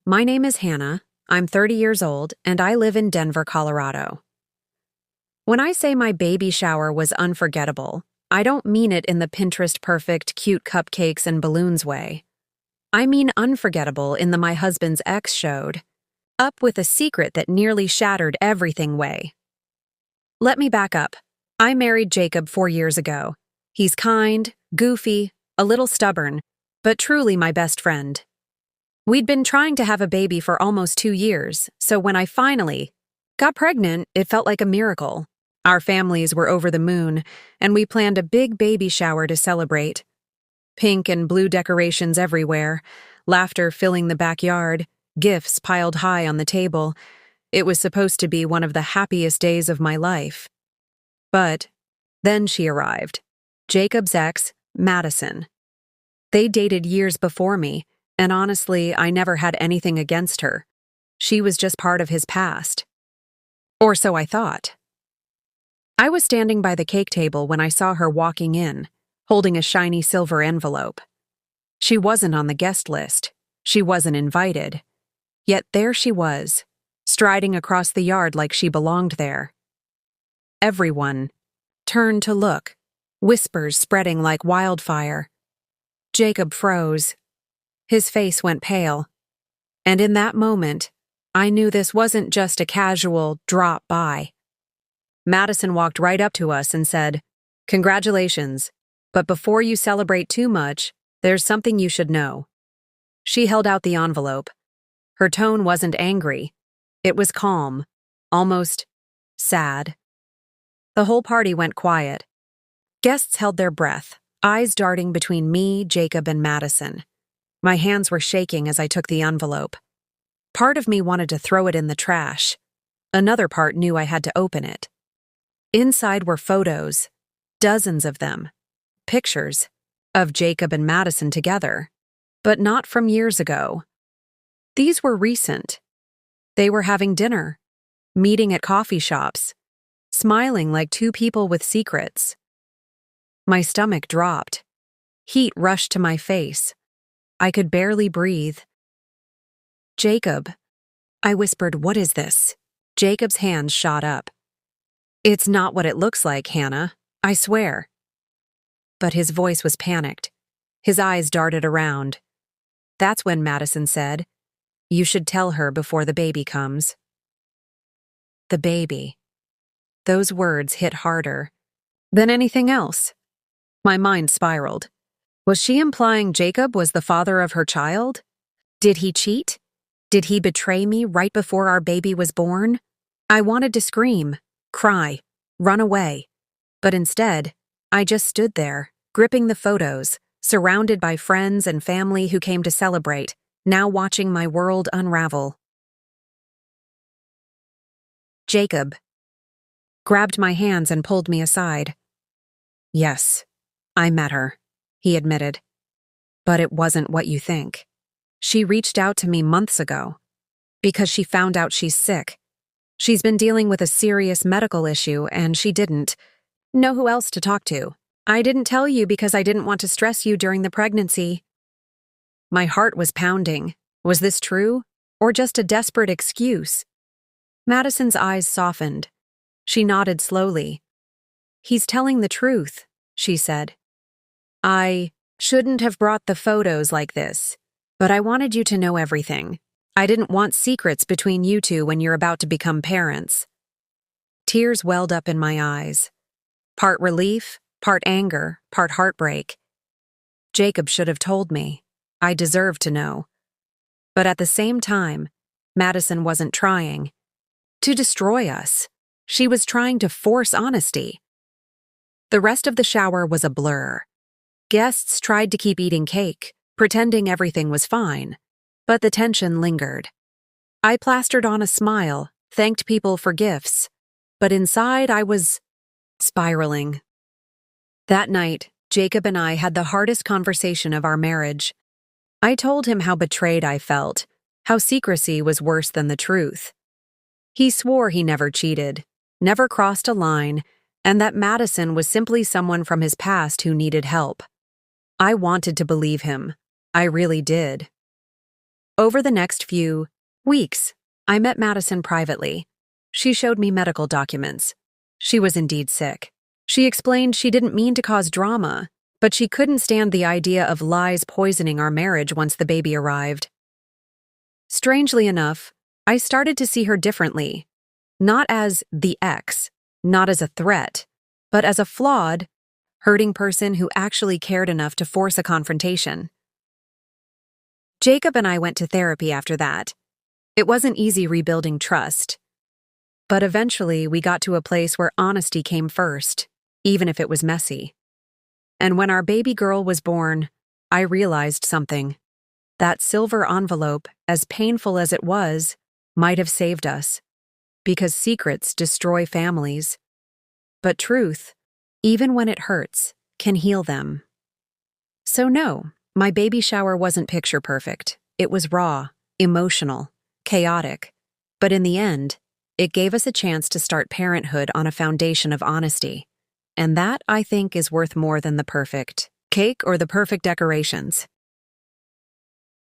My name is Hannah. I'm 30 years old, and I live in Denver, Colorado. When I say my baby shower was unforgettable, I don't mean it in the Pinterest-perfect cute cupcakes and balloons way. I mean unforgettable in the my husband's ex showed up with a secret that nearly shattered everything way. Let me back up. I married Jacob 4 years ago. He's kind, goofy, a little stubborn, but truly my best friend. We'd been trying to have a baby for almost 2 years, so when I finally got pregnant, it felt like a miracle. Our families were over the moon, and we planned a big baby shower to celebrate. Pink and blue decorations everywhere, laughter filling the backyard, gifts piled high on the table. It was supposed to be one of the happiest days of my life. But then she arrived. Jacob's ex, Madison. They dated years before me, and honestly, I never had anything against her. She was just part of his past. Or so I thought. I was standing by the cake table when I saw her walking in, holding a shiny silver envelope. She wasn't on the guest list. She wasn't invited. Yet there she was, striding across the yard like she belonged there. Everyone turned to look, whispers spreading like wildfire. Jacob froze. His face went pale. And in that moment, I knew this wasn't just a casual drop by. Madison walked right up to us and said, "Congratulations, but before you celebrate too much, there's something you should know." She held out the envelope. Her tone wasn't angry. It was calm, almost sad. The whole party went quiet. Guests held their breath, eyes darting between me, Jacob, and Madison. My hands were shaking as I took the envelope. Part of me wanted to throw it in the trash. Another part knew I had to open it. Inside were photos, dozens of them, pictures of Jacob and Madison together, but not from years ago. These were recent. They were having dinner, meeting at coffee shops, smiling like two people with secrets. My stomach dropped. Heat rushed to my face. I could barely breathe. "Jacob," I whispered, "what is this?" Jacob's hands shot up. "It's not what it looks like, Hannah. I swear." But his voice was panicked. His eyes darted around. That's when Madison said, "You should tell her before the baby comes." The baby. Those words hit harder than anything else. My mind spiraled. Was she implying Jacob was the father of her child? Did he cheat? Did he betray me right before our baby was born? I wanted to scream, cry, run away. But instead, I just stood there, gripping the photos, surrounded by friends and family who came to celebrate, now watching my world unravel. Jacob grabbed my hands and pulled me aside. "Yes, I met her," he admitted. "But it wasn't what you think. She reached out to me months ago because she found out she's sick. She's been dealing with a serious medical issue, and she didn't know who else to talk to. I didn't tell you because I didn't want to stress you during the pregnancy." My heart was pounding. Was this true, or just a desperate excuse? Madison's eyes softened. She nodded slowly. "He's telling the truth," she said. "I shouldn't have brought the photos like this, but I wanted you to know everything. I didn't want secrets between you two when you're about to become parents." Tears welled up in my eyes. Part relief, part anger, part heartbreak. Jacob should have told me. I deserved to know. But at the same time, Madison wasn't trying to destroy us. She was trying to force honesty. The rest of the shower was a blur. Guests tried to keep eating cake, pretending everything was fine, but the tension lingered. I plastered on a smile, thanked people for gifts, but inside I was spiraling. That night, Jacob and I had the hardest conversation of our marriage. I told him how betrayed I felt, how secrecy was worse than the truth. He swore he never cheated, never crossed a line, and that Madison was simply someone from his past who needed help. I wanted to believe him. I really did. Over the next few weeks, I met Madison privately. She showed me medical documents. She was indeed sick. She explained she didn't mean to cause drama, but she couldn't stand the idea of lies poisoning our marriage once the baby arrived. Strangely enough, I started to see her differently, not as the ex, not as a threat, but as a flawed, hurting person who actually cared enough to force a confrontation. Jacob and I went to therapy after that. It wasn't easy rebuilding trust, but eventually we got to a place where honesty came first, even if it was messy. And when our baby girl was born, I realized something. That silver envelope, as painful as it was, might have saved us. Because secrets destroy families. But truth, even when it hurts, can heal them. So no, my baby shower wasn't picture perfect. It was raw, emotional, chaotic. But in the end, it gave us a chance to start parenthood on a foundation of honesty. And that, I think, is worth more than the perfect cake or the perfect decorations.